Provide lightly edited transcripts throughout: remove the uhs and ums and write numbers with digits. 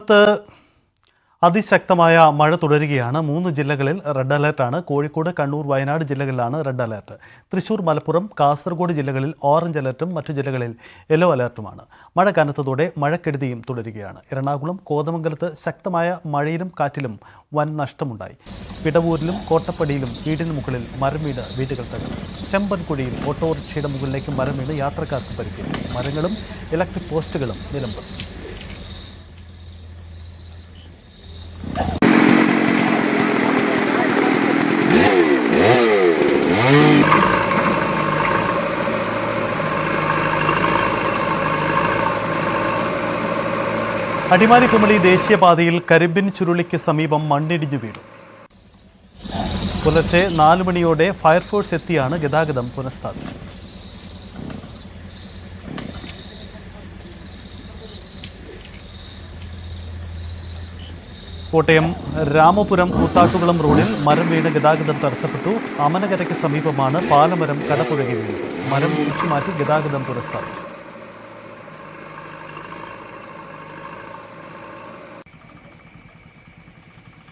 സംസ്ഥാനത്ത് അതിശക്തമായ മഴ തുടരുകയാണ്. 3 ജില്ലകളിൽ റെഡ് അലർട്ടാണ്. കോഴിക്കോട്, കണ്ണൂർ, വയനാട് ജില്ലകളിലാണ് റെഡ് അലർട്ട്. തൃശൂർ, മലപ്പുറം, കാസർഗോഡ് ജില്ലകളിൽ ഓറഞ്ച് അലർട്ടും മറ്റു ജില്ലകളിൽ യെല്ലോ അലർട്ടുമാണ്. മഴ കനത്തതോടെ മഴക്കെടുതിയും തുടരുകയാണ്. എറണാകുളം, കോതമംഗലത്ത് ശക്തമായ മഴയിലും കാറ്റിലും വൻ നഷ്ടമുണ്ടായി. പിടവൂരിലും കോട്ടപ്പടിയിലും വീടിന് മുകളിൽ മരം വീണ് വീടുകൾ തകർന്നു. ചെമ്പൻകുഴിയിൽ ഓട്ടോറിക്ഷയുടെ മുകളിലേക്ക് മരം വീണ് യാത്രക്കാർക്ക് പരിക്കേറ്റു. മരങ്ങളും ഇലക്ട്രിക് പോസ്റ്റുകളും നിലംപതിച്ചു. അടിമാലി കുമളി ദേശീയപാതയിൽ കരിമ്പിൻ ചുരുളിക്ക് സമീപം മണ്ണിടിഞ്ഞു വീണു. പുലർച്ചെ 4 മണിയോടെ ഫയർഫോഴ്സ് എത്തിയാണ് ഗതാഗതം പുനഃസ്ഥാപിച്ചത്. കോട്ടയം രാമപുരം കൂത്താട്ടുകുളം റോഡിൽ മരം വീണ് ഗതാഗതം തടസ്സപ്പെട്ടു. അമനകരയ്ക്ക് സമീപമാണ് പാലമരം കടപുഴകി വീണത്. മരം മുറിച്ചുമാറ്റി ഗതാഗതം പുനഃസ്ഥാപിച്ചു.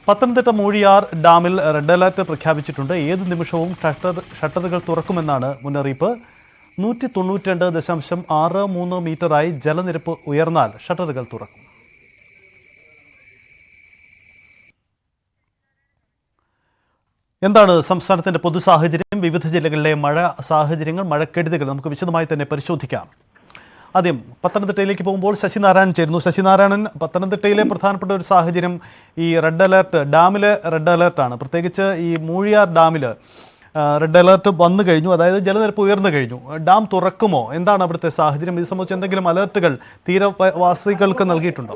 പത്തനംതിട്ട മൂഴിയാർ ഡാമിൽ റെഡ് അലർട്ട് പ്രഖ്യാപിച്ചിട്ടുണ്ട്. ഏതു നിമിഷവും ഷട്ടറുകൾ തുറക്കുമെന്നാണ് മുന്നറിയിപ്പ്. 192.63 മീറ്ററായി ജലനിരപ്പ് ഉയർന്നാൽ ഷട്ടറുകൾ തുറക്കും. എന്താണ് സംസ്ഥാനത്തിന്റെ പൊതു സാഹചര്യം, വിവിധ ജില്ലകളിലെ മഴ സാഹചര്യങ്ങൾ, മഴക്കെടുതികൾ നമുക്ക് വിശദമായി തന്നെ പരിശോധിക്കാം. ആദ്യം പത്തനംതിട്ടയിലേക്ക് പോകുമ്പോൾ ശശിനാരായണൻ ചേരുന്നു. ശശിനാരായണൻ, പത്തനംതിട്ടയിലെ പ്രധാനപ്പെട്ട ഒരു സാഹചര്യം ഈ റെഡ് അലർട്ട്, ഡാമിലെ റെഡ് അലർട്ടാണ്. പ്രത്യേകിച്ച് ഈ മൂഴിയാർ ഡാമിൽ റെഡ് അലർട്ട് വന്നു കഴിഞ്ഞു, അതായത് ജലനിരപ്പ് ഉയർന്നു കഴിഞ്ഞു. ഡാം തുറക്കുമോ? എന്താണ് അവിടുത്തെ സാഹചര്യം? ഇത് സംബന്ധിച്ച് എന്തെങ്കിലും അലർട്ടുകൾ തീരവാസികൾക്ക് നൽകിയിട്ടുണ്ടോ?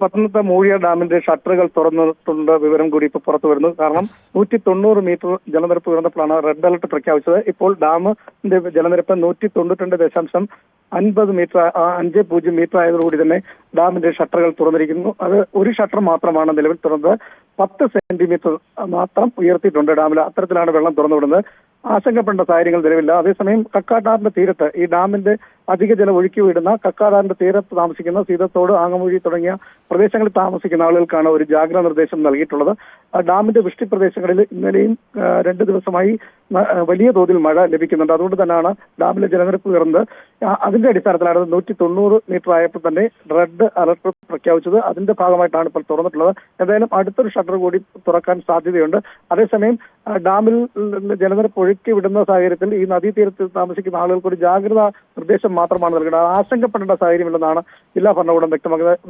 പത്തനംതിട്ട മൂഴിയാർ ഡാമിന്റെ ഷട്ടറുകൾ തുറന്നിട്ടുണ്ട് വിവരം കൂടി ഇപ്പോൾ പുറത്തു വരുന്നു. കാരണം 190 മീറ്റർ ജലനിരപ്പ് ഉയർന്നപ്പോഴാണ് റെഡ് അലർട്ട് പ്രഖ്യാപിച്ചത്. ഇപ്പോൾ ഡാമിന്റെ ജലനിരപ്പ് 192.50 മീറ്റർ ആയതോടുകൂടി തന്നെ ഡാമിന്റെ ഷട്ടറുകൾ തുറന്നിരിക്കുന്നു. അത് ഒരു ഷട്ടർ മാത്രമാണ് നിലവിൽ തുറന്നത്. 10 സെന്റിമീറ്റർ മാത്രം ഉയർത്തിയിട്ടുണ്ട് ഡാമിൽ. അത്തരത്തിലാണ് വെള്ളം തുറന്നുവിടുന്നത്. ആശങ്കപ്പെടേണ്ട കാര്യങ്ങൾ നിലവില്ല. അതേസമയം കക്കാട്ടാറിന്റെ തീരത്ത് ഈ ഡാമിന്റെ അധിക ജലം ഒഴുക്കി വിടുന്ന കക്കാടാറിന്റെ തീരത്ത് താമസിക്കുന്ന സീതത്തോട്, ആങ്ങമൂഴി തുടങ്ങിയ പ്രദേശങ്ങളിൽ താമസിക്കുന്ന ആളുകൾക്കാണ് ഒരു ജാഗ്രതാ നിർദ്ദേശം നൽകിയിട്ടുള്ളത്. ഡാമിന്റെ വൃഷ്ടി പ്രദേശങ്ങളിൽ ഇന്നലെയും 2 ദിവസമായി വലിയ തോതിൽ മഴ ലഭിക്കുന്നുണ്ട്. അതുകൊണ്ട് തന്നെയാണ് ഡാമിലെ ജലനിരപ്പ് ഉയർന്നത്. അതിന്റെ അടിസ്ഥാനത്തിലാണ് 190 മീറ്റർ ആയപ്പോൾ തന്നെ റെഡ് അലർട്ട് പ്രഖ്യാപിച്ചത്. അതിന്റെ ഭാഗമായിട്ടാണ് ഇപ്പോൾ തുറന്നിട്ടുള്ളത്. എന്തായാലും അടുത്തൊരു ഷട്ടർ കൂടി തുറക്കാൻ സാധ്യതയുണ്ട്. അതേസമയം ഡാമിൽ ജലനിരപ്പ് ഒഴുക്കി വിടുന്ന സാഹചര്യത്തിൽ ഈ നദീതീരത്ത് താമസിക്കുന്ന ആളുകൾക്ക് ഒരു ജാഗ്രതാ നിർദ്ദേശം മാത്രമാണ് നൽകുന്നത്. ആശങ്കപ്പെടേണ്ട സാഹചര്യമില്ലെന്നാണ് ജില്ലാ ഭരണകൂടം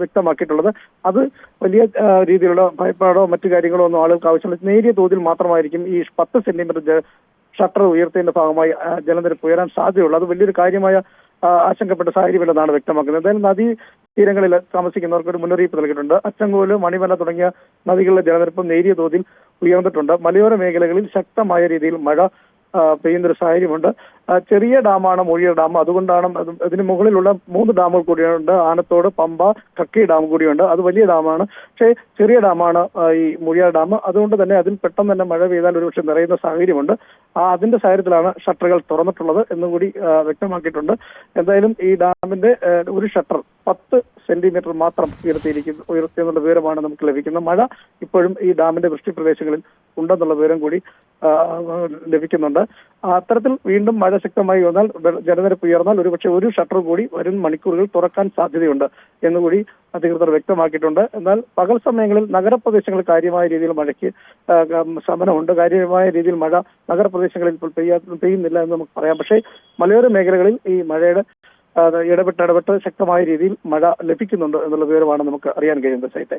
വ്യക്തമാക്കിയിട്ടുള്ളത്. അത് വലിയ രീതിയിലുള്ള ഭയപ്പാടോ മറ്റു കാര്യങ്ങളോ ഒന്നും ആളുകൾക്ക് ആവശ്യമില്ല. നേരിയ തോതിൽ മാത്രമായിരിക്കും ഈ 10 സെന്റിമീറ്റർ ഷട്ടർ ഉയർത്തിയതിന്റെ ഭാഗമായി ജലനിരപ്പ് ഉയരാൻ സാധ്യതയുള്ളൂ. അത് വലിയൊരു കാര്യമായ ആശങ്കപ്പെട്ട സാഹചര്യമില്ലെന്നാണ് വ്യക്തമാക്കുന്നത്. എന്തായാലും നദീ തീരങ്ങളിൽ താമസിക്കുന്നവർക്ക് ഒരു മുന്നറിയിപ്പ് നൽകിയിട്ടുണ്ട്. അച്ചൻകോല്, മണിമല തുടങ്ങിയ നദികളിലെ ജലനിരപ്പ് നേരിയ തോതിൽ ഉയർന്നിട്ടുണ്ട്. മലയോര മേഖലകളിൽ ശക്തമായ രീതിയിൽ മഴ പെയ്യുന്നൊരു സാഹചര്യമുണ്ട്. ചെറിയ ഡാമാണ് മൂഴിയാർ ഡാം. അതുകൊണ്ടാണ് അതിന് മുകളിലുള്ള 3 ഡാമുകൾ കൂടിയുണ്ട്. ആനത്തോട്, പമ്പ, കക്കി ഡാം കൂടിയുണ്ട്. അത് വലിയ ഡാമാണ്. പക്ഷേ ചെറിയ ഡാമാണ് ഈ മൂഴിയാർ ഡാം. അതുകൊണ്ട് തന്നെ അതിൽ പെട്ടെന്ന് തന്നെ മഴ പെയ്താൽ ഒരുപക്ഷെ നിറയുന്ന സാഹചര്യമുണ്ട്. അതിന്റെ സാഹചര്യത്തിലാണ് ഷട്ടറുകൾ തുറന്നിട്ടുള്ളത് എന്നുകൂടി വ്യക്തമാക്കിയിട്ടുണ്ട്. എന്തായാലും ഈ ഡാമിന്റെ ഒരു ഷട്ടർ 10 സെന്റിമീറ്റർ മാത്രം ഉയർത്തിയെന്നുള്ള വിവരമാണ് നമുക്ക് ലഭിക്കുന്നത്. മഴ ഇപ്പോഴും ഈ ഡാമിന്റെ വൃഷ്ടി പ്രദേശങ്ങളിൽ ഉണ്ടെന്നുള്ള വിവരം കൂടി ലഭിക്കുന്നുണ്ട്. അത്തരത്തിൽ വീണ്ടും മഴ ശക്തമായി വന്നാൽ, ജലനിരപ്പ് ഉയർന്നാൽ ഒരുപക്ഷെ ഒരു ഷട്ടർ കൂടി വരും മണിക്കൂറുകൾ തുറക്കാൻ സാധ്യതയുണ്ട് എന്നുകൂടി അധികൃതർ വ്യക്തമാക്കിയിട്ടുണ്ട്. എന്നാൽ പകൽ സമയങ്ങളിൽ നഗരപ്രദേശങ്ങളിൽ കാര്യമായ രീതിയിൽ മഴയ്ക്ക് ശമനമുണ്ട്. കാര്യമായ രീതിയിൽ മഴ നഗരപ്രദേശങ്ങളിൽ ഇപ്പോൾ പെയ്യുന്നില്ല എന്ന് നമുക്ക് പറയാം. പക്ഷേ മലയോര മേഖലകളിൽ ഈ മഴയുടെ ഇടപെട്ട് ശക്തമായ രീതിയിൽ മഴ ലഭിക്കുന്നുണ്ട് എന്നുള്ള വിവരമാണ് നമുക്ക് അറിയാൻ കഴിയുന്നത്. സൈറ്റെ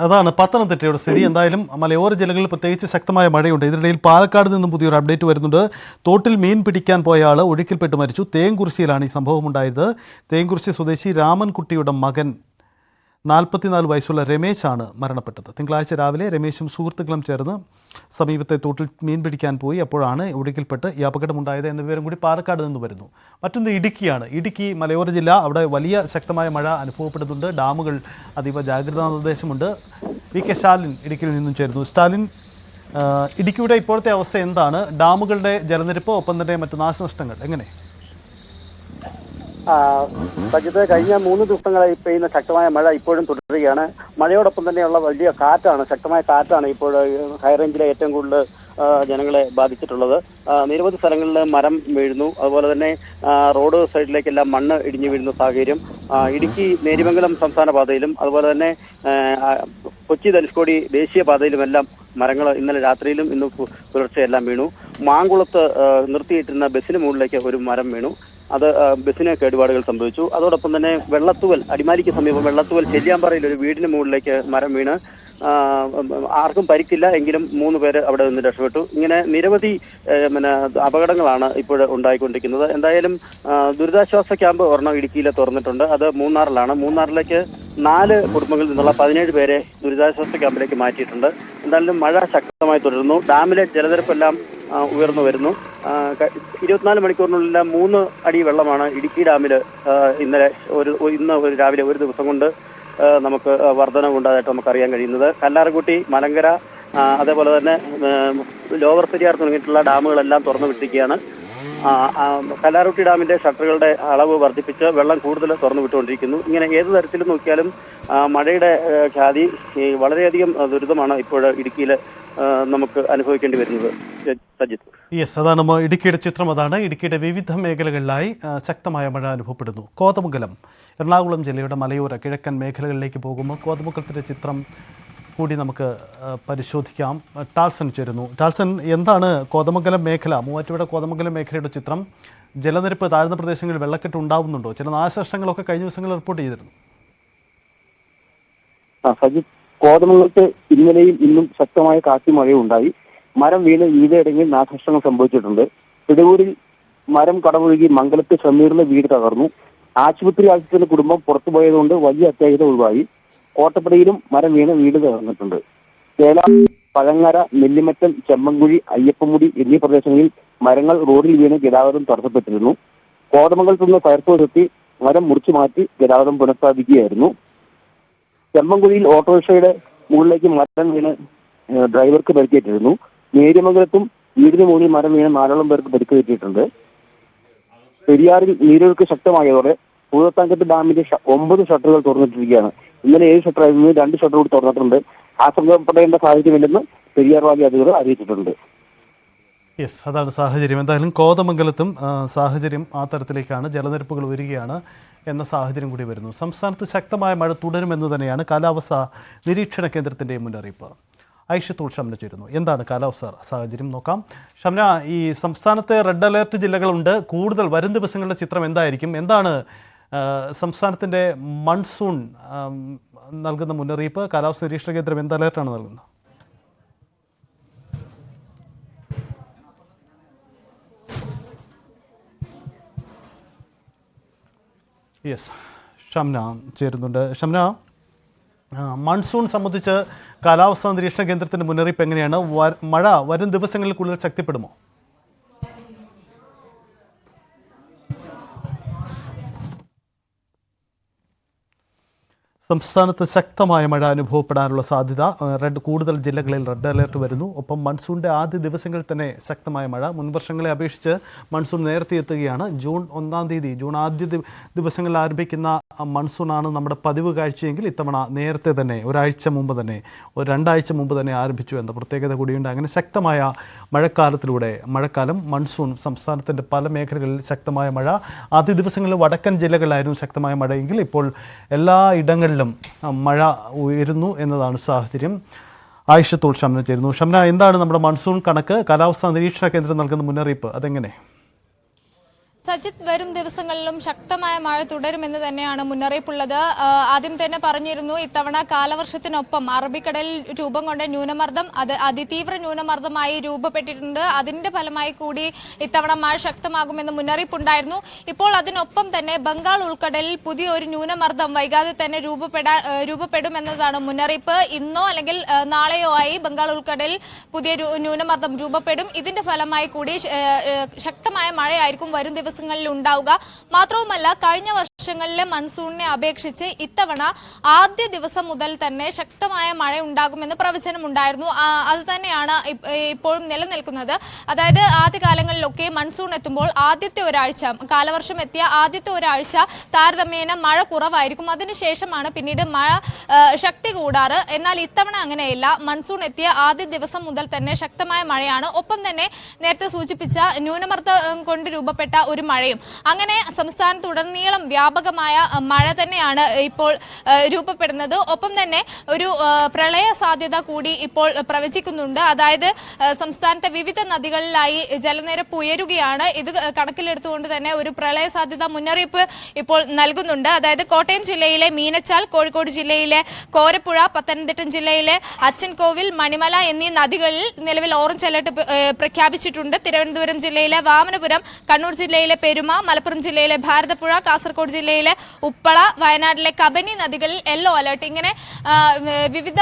അതാണ് പത്തനംതിട്ടയുടെ സ്ഥിതി. എന്തായാലും മലയോര ജില്ലകളിൽ പ്രത്യേകിച്ച് ശക്തമായ മഴയുണ്ട്. ഇതിനിടയിൽ പാലക്കാട് നിന്നും പുതിയൊരു അപ്ഡേറ്റ് വരുന്നുണ്ട്. തോട്ടിൽ മീൻ പിടിക്കാൻ പോയ ആൾ ഒഴുക്കിൽപ്പെട്ട് മരിച്ചു. തേങ്കുറിശ്ശിയിലാണ് ഈ സംഭവം ഉണ്ടായത്. തേങ്കുറിശ്ശി സ്വദേശി രാമൻകുട്ടിയുടെ മകൻ 44 വയസ്സുള്ള രമേശാണ് മരണപ്പെട്ടത്. തിങ്കളാഴ്ച രാവിലെ രമേശും സുഹൃത്തുക്കളും ചേർന്ന് സമീപത്തെ തോട്ടിൽ മീൻ പിടിക്കാൻ പോയി. അപ്പോഴാണ് ഒഴുക്കിൽപ്പെട്ട് ഈ അപകടമുണ്ടായത് എന്ന വിവരം കൂടി പാലക്കാട് നിന്ന് വരുന്നു. മറ്റൊന്ന് ഇടുക്കിയാണ്. ഇടുക്കി മലയോര ജില്ല. അവിടെ വലിയ ശക്തമായ മഴ അനുഭവപ്പെടുന്നുണ്ട്. ഡാമുകൾ അതീവ ജാഗ്രതാ നിർദ്ദേശമുണ്ട്. വി കെ സ്റ്റാലിൻ ഇടുക്കിയിൽ നിന്നും ചേരുന്നു. സ്റ്റാലിൻ, ഇടുക്കിയുടെ ഇപ്പോഴത്തെ അവസ്ഥ എന്താണ്? ഡാമുകളുടെ ജലനിരപ്പ്, ഒപ്പം തന്നെ മറ്റു നാശനഷ്ടങ്ങൾ എങ്ങനെ? സജിത്ത്, കഴിഞ്ഞ 3 ദിവസങ്ങളായി പെയ്യുന്ന ശക്തമായ മഴ ഇപ്പോഴും തുടരുകയാണ്. മഴയോടൊപ്പം തന്നെയുള്ള വലിയ കാറ്റാണ്, ശക്തമായ കാറ്റാണ് ഇപ്പോൾ ഹൈറേഞ്ചിലെ ഏറ്റവും കൂടുതൽ ജനങ്ങളെ ബാധിച്ചിട്ടുള്ളത്. നിരവധി സ്ഥലങ്ങളിൽ മരം വീഴുന്നു. അതുപോലെ തന്നെ റോഡ് സൈഡിലേക്കെല്ലാം മണ്ണ് ഇടിഞ്ഞു വീഴുന്ന സാഹചര്യം. ഇടുക്കി നേരിമംഗലം സംസ്ഥാന പാതയിലും അതുപോലെ തന്നെ കൊച്ചി ധനുഷ്കോടി ദേശീയപാതയിലുമെല്ലാം മരങ്ങൾ ഇന്നലെ രാത്രിയിലും ഇന്ന് പുലർച്ചെയെല്ലാം വീണു. മാങ്കുളത്ത് നിർത്തിയിട്ടിരുന്ന ബസ്സിന് മുകളിലേക്ക് ഒരു മരം വീണു. അത് ബസ്സിന് കേടുപാടുകൾ സംഭവിച്ചു. അതോടൊപ്പം തന്നെ വെള്ളത്തുവൽ, അടിമാലിക്ക് സമീപം വെള്ളത്തുവൽ ചെല്ലിയാമ്പാറയിൽ ഒരു വീടിന് മുകളിലേക്ക് മരം വീണ് ആർക്കും പരിക്കില്ല, എങ്കിലും 3 പേര് അവിടെ നിന്ന് രക്ഷപ്പെട്ടു. ഇങ്ങനെ നിരവധി അപകടങ്ങളാണ് ഇപ്പോൾ ഉണ്ടായിക്കൊണ്ടിരിക്കുന്നത്. എന്തായാലും ദുരിതാശ്വാസ ക്യാമ്പ് ഒരെണ്ണം ഇടുക്കിയിൽ തുറന്നിട്ടുണ്ട്. അത് മൂന്നാറിലാണ്. മൂന്നാറിലേക്ക് 4 കുടുംബങ്ങളിൽ നിന്നുള്ള 17 പേരെ ദുരിതാശ്വാസ ക്യാമ്പിലേക്ക് മാറ്റിയിട്ടുണ്ട്. എന്തായാലും മഴ ശക്തമായി തുടരുന്നു. ഡാമിലെ ജലനിരപ്പെല്ലാം ഉയർന്നു വരുന്നു. 24 മണിക്കൂറിനുള്ളിൽ 3 അടി വെള്ളമാണ് ഇടുക്കി ഡാമിൽ ഇന്ന് ഒരു രാവിലെ ഒരു ദിവസം കൊണ്ട് നമുക്ക് വർധനവുണ്ടായിട്ട് നമുക്ക് അറിയാൻ കഴിയുന്നത്. കല്ലാർകുട്ടി, മലങ്കര, അതേപോലെ തന്നെ ലോവർ പെരിയാർ തുടങ്ങിയിട്ടുള്ള ഡാമുകളെല്ലാം തുറന്നു വിട്ടിരിക്കുകയാണ്. കല്ലാർകുട്ടി ഡാമിന്റെ ഷട്ടറുകളുടെ അളവ് വർദ്ധിപ്പിച്ച് വെള്ളം കൂടുതൽ തുറന്നു വിട്ടുകൊണ്ടിരിക്കുന്നു. ഇങ്ങനെ ഏത് തരത്തിലും നോക്കിയാലും മഴയുടെ ഖ്യാതി വളരെയധികം ദുരിതമാണ് ഇപ്പോൾ ഇടുക്കിയിൽ നമുക്ക് അനുഭവിക്കേണ്ടി വരുന്നത്. സജിത്ത്, യെസ്, അതാണ് ഇടുക്കിയുടെ ചിത്രം. അതാണ് ഇടുക്കിയുടെ വിവിധ മേഖലകളിലായി ശക്തമായ മഴ അനുഭവപ്പെടുന്നു. കോതമംഗലം, എറണാകുളം ജില്ലയുടെ മലയോര കിഴക്കൻ മേഖലകളിലേക്ക് പോകുമ്പോൾ കോതമംഗലത്തിൻ്റെ ചിത്രം കൂടി നമുക്ക് പരിശോധിക്കാം. ടാൾസൺ ചേരുന്നു. ടാൾസൺ, എന്താണ് കോതമംഗലം മേഖല, മൂവാറ്റുപുഴ കോതമംഗലം മേഖലയുടെ ചിത്രം? ജലനിരപ്പ് താഴ്ന്ന പ്രദേശങ്ങളിൽ വെള്ളക്കെട്ട് ഉണ്ടാവുന്നുണ്ടോ? ചില നാശനഷ്ടങ്ങളൊക്കെ കഴിഞ്ഞ ദിവസങ്ങളിൽ റിപ്പോർട്ട് ചെയ്തിരുന്നു. സജിത്ത്, കോതമംഗലത്ത് ഇന്നലെയും ഇന്നും ശക്തമായ കാറ്റും മഴയും ഉണ്ടായി. മരം വീണ് വിവിധയിടങ്ങളിൽ നാശനഷ്ടങ്ങൾ സംഭവിച്ചിട്ടുണ്ട്. തിടവൂരിൽ മരം കടപുഴകി മംഗലത്ത് ഷമീറിന്റെ വീട് തകർന്നു. ആശുപത്രി ആവശ്യത്തിന് കുടുംബം പുറത്തുപോയതുകൊണ്ട് വലിയ അത്യാഹിതം ഒഴിവായി. കോട്ടപ്പടിയിലും മരം വീണ് വീട് തകർന്നിട്ടുണ്ട്. ചേല, പഴങ്ങര, നെല്ലിമറ്റം, ചെമ്മൻകുഴി, അയ്യപ്പമുടി എന്നീ പ്രദേശങ്ങളിൽ മരങ്ങൾ റോഡിൽ വീണ് ഗതാഗതം തടസ്സപ്പെട്ടിരുന്നു. കോതമംഗലത്ത് നിന്ന് ഫയർഫോഴ്സ് എത്തി മരം മുറിച്ചു മാറ്റി ഗതാഗതം പുനഃസ്ഥാപിക്കുകയായിരുന്നു. ചെമ്മൻകുഴിയിൽ ഓട്ടോറിക്ഷയുടെ മുകളിലേക്ക് മരം വീണ് ഡ്രൈവർക്ക് പരിക്കേറ്റിരുന്നു. നേര്യമംഗലത്തും വീടിന് മുകളിൽ മരം വീണ് 4ഓളം പേർക്ക് പരിക്കേറ്റിട്ടുണ്ട്. പെരിയാറിൽ നീരൊഴുക്ക് ശക്തമായതോടെ പൂതത്താൻകെട്ട് ഡാമിന്റെ 9 ഷട്ടറുകൾ തുറന്നിട്ടിരിക്കുകയാണ്. ഇന്നലെ 7 ഷട്ടറായിരുന്നു, 2 ഷട്ടർ കൂടി തുറന്നിട്ടുണ്ട്. ആശങ്കപ്പെടേണ്ട സാഹചര്യമില്ലെന്ന് പെരിയാർ വാലി അധികൃതർ അറിയിച്ചിട്ടുണ്ട്. യെസ്, അതാണ് സാഹചര്യം. എന്തായാലും കോതമംഗലത്തും സാഹചര്യം ആ തരത്തിലേക്കാണ്. ജലനിരപ്പുകൾ ഉയരുകയാണ് എന്ന സാഹചര്യം കൂടി വരുന്നു. സംസ്ഥാനത്ത് ശക്തമായ മഴ തുടരുമെന്ന് തന്നെയാണ് കാലാവസ്ഥാ നിരീക്ഷണ കേന്ദ്രത്തിൻ്റെ മുന്നറിയിപ്പ്. ഐഷത്തുൾ ഷംന ചേരുന്നു. എന്താണ് കാലാവസ്ഥ സാഹചര്യം നോക്കാം. ഷംന, ഈ സംസ്ഥാനത്തെ റെഡ് അലേർട്ട് ജില്ലകളുണ്ട്. കൂടുതൽ വരും ദിവസങ്ങളുടെ ചിത്രം എന്തായിരിക്കും? എന്താണ് സംസ്ഥാനത്തിൻ്റെ മൺസൂൺ നൽകുന്ന മുന്നറിയിപ്പ്? കാലാവസ്ഥ നിരീക്ഷണ കേന്ദ്രം എന്ത് അലേർട്ടാണ് നൽകുന്നത്? യെസ്, ഷംന ചേരുന്നുണ്ട്. ഷംന, മൺസൂൺ സംബന്ധിച്ച് കാലാവസ്ഥാ നിരീക്ഷണ കേന്ദ്രത്തിൻ്റെ മുന്നറിയിപ്പ് എങ്ങനെയാണ്? മഴ വരും ദിവസങ്ങളിൽ കൂടുതൽ ശക്തിപ്പെടുമോ? സംസ്ഥാനത്ത് ശക്തമായ മഴ അനുഭവപ്പെടാനുള്ള സാധ്യത. കൂടുതൽ ജില്ലകളിൽ റെഡ് അലേർട്ട് വരുന്നു. ഒപ്പം മൺസൂണിൻ്റെ ആദ്യ ദിവസങ്ങളിൽ തന്നെ ശക്തമായ മഴ. മുൻവർഷങ്ങളെ അപേക്ഷിച്ച് മൺസൂൺ നേരത്തെ എത്തുകയാണ്. ജൂൺ 1-ാം തീയതി, ജൂൺ ആദ്യ ദിവസങ്ങളിൽ ആരംഭിക്കുന്ന മൺസൂണാണ് നമ്മുടെ പതിവ് കാഴ്ചയെങ്കിൽ ഇത്തവണ നേരത്തെ തന്നെ 2 ആഴ്ച മുമ്പ് തന്നെ ആരംഭിച്ചു എന്ന പ്രത്യേകത കൂടിയുണ്ട്. അങ്ങനെ ശക്തമായ മഴക്കാലം മൺസൂൺ സംസ്ഥാനത്തിൻ്റെ പല മേഖലകളിൽ ശക്തമായ മഴ. ആദ്യ ദിവസങ്ങളിൽ വടക്കൻ ജില്ലകളിലായിരുന്നു ശക്തമായ മഴയെങ്കിൽ ഇപ്പോൾ എല്ലാ ഇടങ്ങളിലും മഴ ഉയരുന്നു എന്നതാണ് സാഹചര്യം. ആയിഷത്തുൾ ഷംന ചേരുന്നു. ഷംന, എന്താണ് നമ്മുടെ മൺസൂൺ കണക്ക്? കാലാവസ്ഥാ നിരീക്ഷണ കേന്ദ്രം നൽകുന്ന മുന്നറിയിപ്പ് അതെങ്ങനെ? സജിത്ത്, വരും ദിവസങ്ങളിലും ശക്തമായ മഴ തുടരുമെന്ന് തന്നെയാണ് മുന്നറിയിപ്പുള്ളത്. ആദ്യം തന്നെ പറഞ്ഞിരുന്നു, ഇത്തവണ കാലവർഷത്തിനൊപ്പം അറബിക്കടലിൽ രൂപം കൊണ്ട ന്യൂനമർദ്ദം അത് അതിതീവ്ര ന്യൂനമർദ്ദമായി രൂപപ്പെട്ടിട്ടുണ്ട്. അതിന്റെ ഫലമായി കൂടി ഇത്തവണ മഴ ശക്തമാകുമെന്ന് മുന്നറിയിപ്പുണ്ടായിരുന്നു. ഇപ്പോൾ അതിനൊപ്പം തന്നെ ബംഗാൾ ഉൾക്കടലിൽ പുതിയൊരു ന്യൂനമർദ്ദം വൈകാതെ തന്നെ രൂപപ്പെടുമെന്നതാണ് മുന്നറിയിപ്പ്. ഇന്നോ അല്ലെങ്കിൽ നാളെയോ ആയി ബംഗാൾ ഉൾക്കടലിൽ പുതിയ ന്യൂനമർദ്ദം രൂപപ്പെടും. ഇതിന്റെ ഫലമായി കൂടി ശക്തമായ മഴയായിരിക്കും വരും ദിവസങ്ങളിൽ ഉണ്ടാവുക. മാത്രവുമല്ല, കഴിഞ്ഞ വർഷം വർഷങ്ങളിലെ മൺസൂണിനെ അപേക്ഷിച്ച് ഇത്തവണ ആദ്യ ദിവസം മുതൽ തന്നെ ശക്തമായ മഴ ഉണ്ടാകുമെന്ന് പ്രവചനമുണ്ടായിരുന്നു. അത് തന്നെയാണ് ഇപ്പോഴും നിലനിൽക്കുന്നത്. അതായത് ആദ്യകാലങ്ങളിലൊക്കെ മൺസൂൺ എത്തുമ്പോൾ ആദ്യത്തെ ഒരാഴ്ച, കാലവർഷം എത്തിയ ആദ്യത്തെ ഒരാഴ്ച താരതമ്യേന മഴ കുറവായിരിക്കും. അതിനുശേഷമാണ് പിന്നീട് മഴ ശക്തി കൂടാറ്. എന്നാൽ ഇത്തവണ അങ്ങനെയല്ല. മൺസൂൺ എത്തിയ ആദ്യ ദിവസം മുതൽ തന്നെ ശക്തമായ മഴയാണ്. ഒപ്പം തന്നെ നേരത്തെ സൂചിപ്പിച്ച ന്യൂനമർദ്ദം കൊണ്ട് രൂപപ്പെട്ട ഒരു മഴയും. അങ്ങനെ സംസ്ഥാനത്തുടനീളം വ്യാപകമായ മഴ തന്നെയാണ് ഇപ്പോൾ രൂപപ്പെടുന്നത്. ഒപ്പം തന്നെ ഒരു പ്രളയ സാധ്യത കൂടി ഇപ്പോൾ പ്രവചിക്കുന്നുണ്ട്. അതായത് സംസ്ഥാനത്തെ വിവിധ നദികളിലായി ജലനിരപ്പ് ഉയരുകയാണ്. ഇത് കണക്കിലെടുത്തുകൊണ്ട് തന്നെ ഒരു പ്രളയ സാധ്യത മുന്നറിയിപ്പ് ഇപ്പോൾ നൽകുന്നുണ്ട്. അതായത് കോട്ടയം ജില്ലയിലെ മീനച്ചാൽ, കോഴിക്കോട് ജില്ലയിലെ കോരപ്പുഴ, പത്തനംതിട്ട ജില്ലയിലെ അച്ചൻകോവിൽ, മണിമല എന്നീ നദികളിൽ നിലവിൽ ഓറഞ്ച് അലർട്ട് പ്രഖ്യാപിച്ചിട്ടുണ്ട്. തിരുവനന്തപുരം ജില്ലയിലെ വാമനപുരം, കണ്ണൂർ ജില്ലയിലെ പെരുമ, മലപ്പുറം ജില്ലയിലെ ഭാരതപ്പുഴ, കാസർഗോഡ് ജില്ലയിലെ ഉപ്പള, വയനാട്ടിലെ കബനി നദികളിൽ യെല്ലോ അലർട്ട്. ഇങ്ങനെ വിവിധ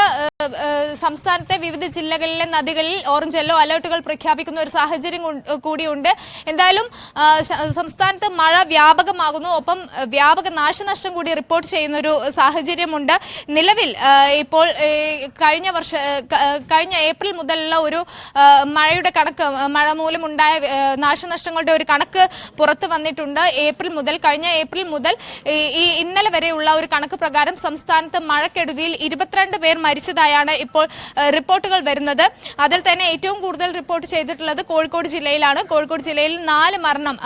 സംസ്ഥാനത്തെ വിവിധ ജില്ലകളിലെ നദികളിൽ ഓറഞ്ച് യെല്ലോ അലർട്ടുകൾ പ്രഖ്യാപിക്കുന്ന ഒരു സാഹചര്യം കൂടിയുണ്ട്. എന്തായാലും സംസ്ഥാനത്ത് മഴ വ്യാപകമാകുന്നു. ഒപ്പം വ്യാപക നാശനഷ്ടം കൂടി റിപ്പോർട്ട് ചെയ്യുന്ന ഒരു സാഹചര്യമുണ്ട്. നിലവിൽ ഇപ്പോൾ കഴിഞ്ഞ ഏപ്രിൽ മുതലുള്ള ഒരു മഴയുടെ കണക്ക്, മഴ മൂലമുണ്ടായ നാശനഷ്ടങ്ങളുടെ ഒരു കണക്ക് പുറത്തു വന്നിട്ടുണ്ട്. കഴിഞ്ഞ ഏപ്രിൽ മുതൽ ഇന്നലെ വരെയുള്ള ഒരു കണക്ക് പ്രകാരം സംസ്ഥാനത്ത് മഴക്കെടുതിയിൽ 22 പേർ മരിച്ചതായാണ് ഇപ്പോൾ റിപ്പോർട്ടുകൾ വരുന്നത്. അതിൽ തന്നെ ഏറ്റവും കൂടുതൽ റിപ്പോർട്ട് ചെയ്തിട്ടുള്ളത് കോഴിക്കോട് ജില്ലയിലാണ്. കോഴിക്കോട് ജില്ലയിൽ 4 മരണം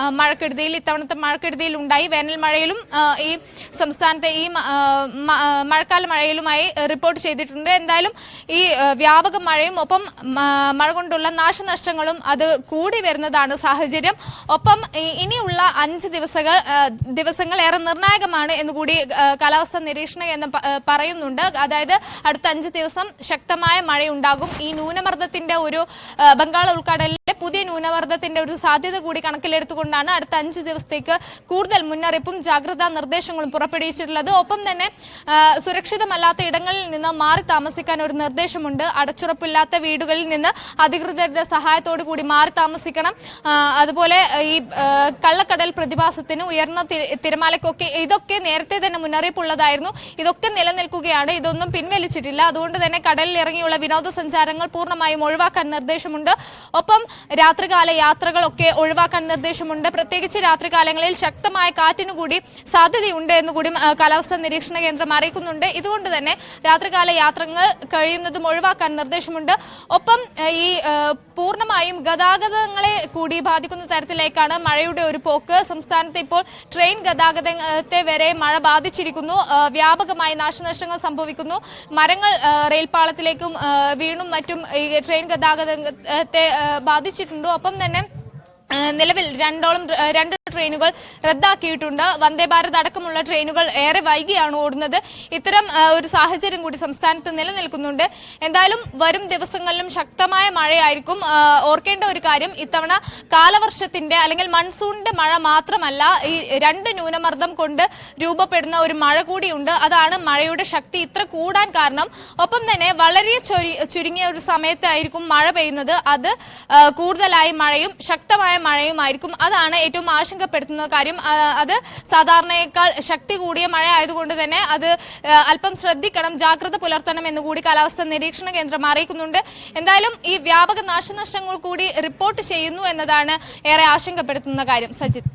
ഇത്തവണത്തെ മഴക്കെടുതിയിൽ ഉണ്ടായി. വേനൽ മഴയിലും ഈ സംസ്ഥാനത്തെ ഈ മഴക്കാല മഴയിലുമായി റിപ്പോർട്ട് ചെയ്തിട്ടുണ്ട്. എന്തായാലും ഈ വ്യാപക മഴയും ഒപ്പം മഴ കൊണ്ടുള്ള നാശനഷ്ടങ്ങളും അത് കൂടി വരുന്നതാണ് സാഹചര്യം. ഒപ്പം ഇനിയുള്ള 5 ദിവസങ്ങൾ ഏറെ നിർണായകമാണ് എന്നുകൂടി കാലാവസ്ഥാ നിരീക്ഷണ കേന്ദ്രം പറയുന്നുണ്ട്. അതായത് അടുത്ത 5 ദിവസം ശക്തമായ മഴയുണ്ടാകും. ഈ ന്യൂനമർദ്ദത്തിന്റെ ഒരു ബംഗാൾ ഉൾക്കടലിലെ പുതിയ ന്യൂനമർദ്ദത്തിന്റെ ഒരു സാധ്യത കൂടി കണക്കിലെടുത്തുകൊണ്ടാണ് അടുത്ത 5 ദിവസത്തേക്ക് കൂടുതൽ മുന്നറിയിപ്പും ജാഗ്രതാ നിർദ്ദേശങ്ങളും പുറപ്പെടുവിച്ചിട്ടുള്ളത്. ഒപ്പം തന്നെ സുരക്ഷിതമല്ലാത്ത ഇടങ്ങളിൽ നിന്ന് മാറി താമസിക്കാൻ ഒരു നിർദ്ദേശമുണ്ട്. അടച്ചുറപ്പില്ലാത്ത വീടുകളിൽ നിന്ന് അധികൃതരുടെ സഹായത്തോടു കൂടി മാറി താമസിക്കണം. അതുപോലെ ഈ കള്ളക്കടൽ പ്രതിഭാസത്തിന്, ഉയർന്ന തിരമാലയ്ക്കൊക്കെ ഇതൊക്കെ നേരത്തെ തന്നെ മുന്നറിയിപ്പുള്ളതായിരുന്നു. ഇതൊക്കെ നിലനിൽക്കുകയാണ്. ഇതൊന്നും പിൻവലിച്ചിട്ടില്ല. അതുകൊണ്ട് തന്നെ കടലിൽ ഇറങ്ങിയുള്ള വിനോദസഞ്ചാരങ്ങൾ പൂർണ്ണമായും ഒഴിവാക്കാൻ നിർദ്ദേശമുണ്ട്. ഒപ്പം രാത്രികാല യാത്രകളൊക്കെ ഒഴിവാക്കാൻ നിർദ്ദേശമുണ്ട്. പ്രത്യേകിച്ച് രാത്രികാലങ്ങളിൽ ശക്തമായ കാറ്റിനു കൂടി സാധ്യതയുണ്ട് എന്നുകൂടി കാലാവസ്ഥാ നിരീക്ഷണ കേന്ദ്രം അറിയിക്കുന്നുണ്ട്. ഇതുകൊണ്ട് തന്നെ രാത്രികാല യാത്രകൾ കഴിയുന്നതും ഒഴിവാക്കാൻ നിർദ്ദേശമുണ്ട്. ഒപ്പം ഈ പൂർണ്ണമായും ഗതാഗതങ്ങളെ കൂടി ബാധിക്കുന്ന തരത്തിലേക്കാണ് മഴയുടെ ഒരു പോക്ക്. സംസ്ഥാനത്ത് ഇപ്പോൾ ട്രെയിൻ ഗതാഗതത്തെ വരെ മഴ ബാധിച്ചിരിക്കുന്നു. വ്യാപകമായി നാശനഷ്ടങ്ങൾ സംഭവിക്കുന്നു. മരങ്ങൾ റെയിൽപാളത്തിലേക്കും വീണും മറ്റും ഈ ട്രെയിൻ ഗതാഗതത്തെ ബാധിച്ചിട്ടുണ്ട്. ഒപ്പം തന്നെ നിലവിൽ 2 ട്രെയിനുകൾ റദ്ദാക്കിയിട്ടുണ്ട്. വന്ദേ ഭാരത് അടക്കമുള്ള ട്രെയിനുകൾ ഏറെ വൈകിയാണ് ഓടുന്നത്. ഇത്തരം ഒരു സാഹചര്യം കൂടി സംസ്ഥാനത്ത് നിലനിൽക്കുന്നുണ്ട്. എന്തായാലും വരും ദിവസങ്ങളിലും ശക്തമായ മഴയായിരിക്കും. ഓർക്കേണ്ട ഒരു കാര്യം, ഇത്തവണ കാലവർഷത്തിന്റെ അല്ലെങ്കിൽ മൺസൂണിന്റെ മഴ മാത്രമല്ല, ഈ 2 ന്യൂനമർദ്ദം കൊണ്ട് രൂപപ്പെടുന്ന ഒരു മഴ കൂടിയുണ്ട്. അതാണ് മഴയുടെ ശക്തി ഇത്ര കൂടാൻ കാരണം. ഒപ്പം തന്നെ വളരെ ചുരുങ്ങിയ ഒരു സമയത്തായിരിക്കും മഴ പെയ്യുന്നത്. അത് കൂടുതലായി മഴയും ശക്തമായ മഴയുമായിരിക്കും. അതാണ് ഏറ്റവും ആശങ്കപ്പെടുത്തുന്ന കാര്യം. അത് സാധാരണയേക്കാൾ ശക്തി കൂടിയ മഴ ആയതുകൊണ്ട് തന്നെ അത് അല്പം ശ്രദ്ധിക്കണം, ജാഗ്രത പുലർത്തണം എന്നുകൂടി കാലാവസ്ഥാ നിരീക്ഷണ കേന്ദ്രം അറിയിക്കുന്നുണ്ട്. എന്തായാലും ഈ വ്യാപക നാശനഷ്ടങ്ങൾ കൂടി റിപ്പോർട്ട് ചെയ്യുന്നു എന്നതാണ് ഏറെ ആശങ്കപ്പെടുത്തുന്ന കാര്യം. സജിത്ത്.